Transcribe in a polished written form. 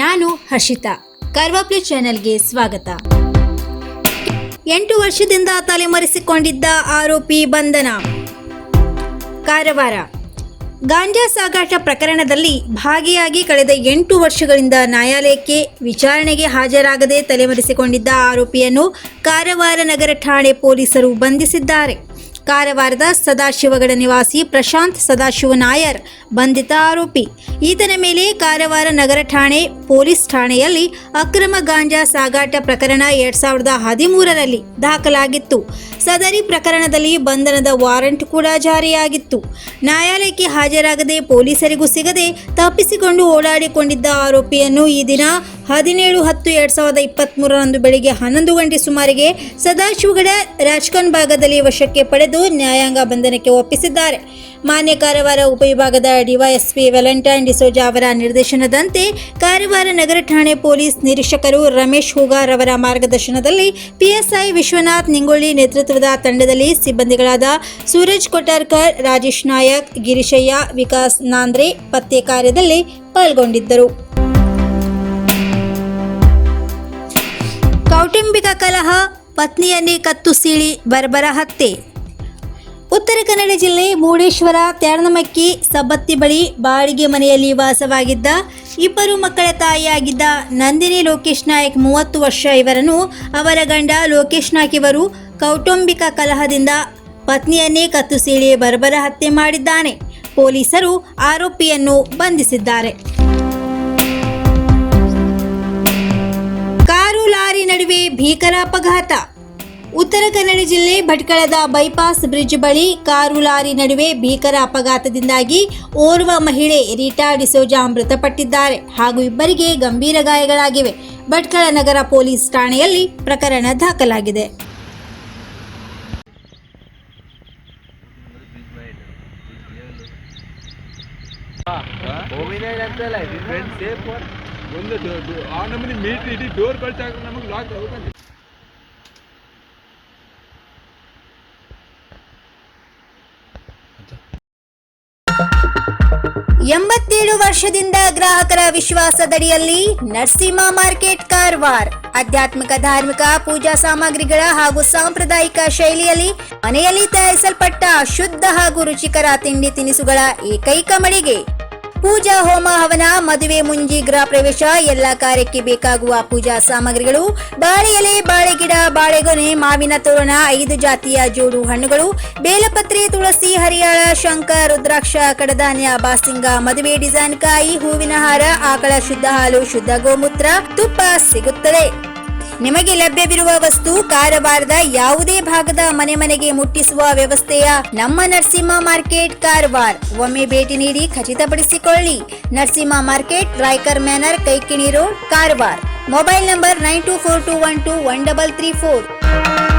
ನಾನು ಹರ್ಷಿತಾ. ಕಾರ್ವಾಪ್ಲಿ ಚಾನೆಲ್ಗೆ ಸ್ವಾಗತ. 8 ವರ್ಷದಿಂದ ತಲೆಮರೆಸಿಕೊಂಡಿದ್ದ ಆರೋಪಿ ಬಂಧನ. ಕಾರವಾರ ಗಾಂಜಾ ಸಾಗಾಟ ಪ್ರಕರಣದಲ್ಲಿ ಭಾಗಿಯಾಗಿ ಕಳೆದ 8 ವರ್ಷಗಳಿಂದ ನ್ಯಾಯಾಲಯಕ್ಕೆ ವಿಚಾರಣೆಗೆ ಹಾಜರಾಗದೆ ತಲೆಮರೆಸಿಕೊಂಡಿದ್ದ ಆರೋಪಿಯನ್ನು ಕಾರವಾರ ನಗರ ಠಾಣೆ ಪೊಲೀಸರು ಬಂಧಿಸಿದ್ದಾರೆ. ಕಾರವಾರದ ಸದಾಶಿವಗಡ ನಿವಾಸಿ ಪ್ರಶಾಂತ್ ಸದಾಶಿವ ನಾಯರ್ ಬಂಧಿತ ಆರೋಪಿ. ಈತನ ಮೇಲೆ ಕಾರವಾರ ನಗರ ಠಾಣೆ ಪೊಲೀಸ್ ಠಾಣೆಯಲ್ಲಿ ಅಕ್ರಮ ಗಾಂಜಾ ಸಾಗಾಟ ಪ್ರಕರಣ 2013ರಲ್ಲಿ ದಾಖಲಾಗಿತ್ತು. ಸದರಿ ಪ್ರಕರಣದಲ್ಲಿ ಬಂಧನದ ವಾರಂಟ್ ಕೂಡ ಜಾರಿಯಾಗಿತ್ತು. ನ್ಯಾಯಾಲಯಕ್ಕೆ ಹಾಜರಾಗದೆ ಪೊಲೀಸರಿಗೂ ಸಿಗದೆ ತಪ್ಪಿಸಿಕೊಂಡು ಓಡಾಡಿಕೊಂಡಿದ್ದ ಆರೋಪಿಯನ್ನು ಈ ದಿನ 17/10/2023ರಂದು ಬೆಳಿಗ್ಗೆ 11 ಗಂಟೆ ಸುಮಾರಿಗೆ ಸದಾಶಿವಗಡ ರಾಜ್ಕನ್ ಭಾಗದಲ್ಲಿ ವಶಕ್ಕೆ ಪಡೆದು ನ್ಯಾಯಾಂಗ ಬಂಧನಕ್ಕೆ ಒಪ್ಪಿಸಿದ್ದಾರೆ. ಮಾನ್ಯ ಕಾರವಾರ ಉಪವಿಭಾಗದ ಡಿವೈಎಸ್ಪಿ ವ್ಯಾಲೆಂಟೈನ್ ಡಿಸೋಜಾ ಅವರ ನಿರ್ದೇಶನದಂತೆ ಕಾರವಾರ ನಗರ ಠಾಣೆ ಪೊಲೀಸ್ ನಿರೀಕ್ಷಕರು ರಮೇಶ್ ಹೂಗಾರ್ ಅವರ ಮಾರ್ಗದರ್ಶನದಲ್ಲಿ ಪಿಎಸ್ಐ ವಿಶ್ವನಾಥ್ ನಿಂಗೊಳ್ಳಿ ನೇತೃತ್ವದ ತಂಡದಲ್ಲಿ ಸಿಬ್ಬಂದಿಗಳಾದ ಸೂರಜ್ ಕೊಟ್ಟಾರ್ಕರ್, ರಾಜೇಶ್ ನಾಯಕ್, ಗಿರೀಶಯ್ಯ, ವಿಕಾಸ್ ನಾಂದ್ರೆ ಪತ್ತೆ ಕಾರ್ಯದಲ್ಲಿ ಪಾಲ್ಗೊಂಡಿದ್ದರು. ಕೌಟುಂಬಿಕ ಕಲಹ, ಪತ್ನಿಯನ್ನೇ ಕತ್ತು ಸೀಳಿ ಬರ್ಬರ ಹತ್ಯೆ. ಉತ್ತರ ಕನ್ನಡ ಜಿಲ್ಲೆ ಮುರುಡೇಶ್ವರ ತ್ಯಾರಣಮಕ್ಕಿ ಸಬ್ಬತ್ತಿ ಬಳಿ ಬಾಡಿಗೆ ಮನೆಯಲ್ಲಿ ವಾಸವಾಗಿದ್ದ 2 ಮಕ್ಕಳ ತಾಯಿಯಾಗಿದ್ದ ನಂದಿನಿ ಲೋಕೇಶ್ ನಾಯಕ್ 30 ವರ್ಷ ಇವರನ್ನು ಅವರ ಗಂಡ ಲೋಕೇಶ್ ನಾಯಕ್ ಇವರು ಕೌಟುಂಬಿಕ ಕಲಹದಿಂದ ಪತ್ನಿಯನ್ನೇ ಕತ್ತು ಸೀಳಿ ಬರ್ಬರ ಹತ್ಯೆ ಮಾಡಿದ್ದಾನೆ. ಪೊಲೀಸರು ಆರೋಪಿಯನ್ನು ಬಂಧಿಸಿದ್ದಾರೆ. ಕಾರು ಲಾರಿ ನಡುವೆ ಭೀಕರ ಅಪಘಾತ. ಉತ್ತರ ಕನ್ನಡ ಜಿಲ್ಲೆ ಭಟ್ಕಳದ ಬೈಪಾಸ್ ಬ್ರಿಡ್ಜ್ ಬಳಿ ಕಾರು ಲಾರಿ ನಡುವೆ ಭೀಕರ ಅಪಘಾತದಿಂದಾಗಿ ಓರ್ವ ಮಹಿಳೆ ರೀಟಾ ಡಿಸೋಜಾ ಮೃತಪಟ್ಟಿದ್ದಾರೆ ಹಾಗೂ 2 ಗಂಭೀರ ಗಾಯಗಳಾಗಿವೆ. ಭಟ್ಕಳ ನಗರ ಪೊಲೀಸ್ ಠಾಣೆಯಲ್ಲಿ ಪ್ರಕರಣ ದಾಖಲಾಗಿದೆ. ಎಂಬತ್ತೇಳು ವರ್ಷದಿಂದ ಗ್ರಾಹಕರ ವಿಶ್ವಾಸದಡಿಯಲ್ಲಿ ನರಸಿಂಹ ಮಾರ್ಕೆಟ್ ಕಾರವಾರ ಆಧ್ಯಾತ್ಮಿಕ ಧಾರ್ಮಿಕ ಪೂಜಾ ಸಾಮಗ್ರಿಗಳ ಹಾಗೂ ಸಾಂಪ್ರದಾಯಿಕ ಶೈಲಿಯಲ್ಲಿ ಮನೆಯಲ್ಲಿ ತಯಾರಿಸಲ್ಪಟ್ಟ ಶುದ್ಧ ಹಾಗೂ ರುಚಿಕರ ತಿಂಡಿ ತಿನಿಸುಗಳ ಏಕೈಕ ಮಳಿಗೆ. ಪೂಜಾ ಹೋಮ ಹವನ, ಮದುವೆ, ಮುಂಜಿ, ಗೃಹ ಪ್ರವೇಶ ಎಲ್ಲ ಕಾರ್ಯಕ್ಕೆ ಬೇಕಾಗುವ ಪೂಜಾ ಸಾಮಗ್ರಿಗಳು, ಬಾಳೆ ಎಲೆ, ಬಾಳೆಗಿಡ, ಬಾಳೆಗೊನೆ, ಮಾವಿನ ತೋರಣ, 5 ಜಾತಿಯ ಜೋಡು ಹಣ್ಣುಗಳು, ಬೇಲಪತ್ರೆ, ತುಳಸಿ, ಹರಿಯಾಳ, ಶಂಖ, ರುದ್ರಾಕ್ಷ, ಕಡಧಾನ್ಯ, ಬಾಸಿಂಗ, ಮದುವೆ ಡಿಸೈನ್ ಕಾಯಿ, ಹೂವಿನ ಹಾರ, ಆಕಳ ಶುದ್ಧ ಹಾಲು, ಶುದ್ಧ ಗೋಮೂತ್ರ, ತುಪ್ಪ ಸಿಗುತ್ತದೆ. ನಿಮಗೆ ಲಭ್ಯವಿರುವ ವಸ್ತು ಕಾರವಾರದ ಯಾವುದೇ ಭಾಗದ ಮನೆಗೆ ಮುಟ್ಟಿಸುವ ವ್ಯವಸ್ಥೆಯ ನಮ್ಮ ನರಸಿಂಹ ಮಾರ್ಕೆಟ್ ಕಾರವಾರ. ಒಮ್ಮೆ ಭೇಟಿ ನೀಡಿ ಖಚಿತಪಡಿಸಿಕೊಳ್ಳಿ. Narasimha market, Raikar manner, Kaikini road, Karwar. Mobile number 9242121334.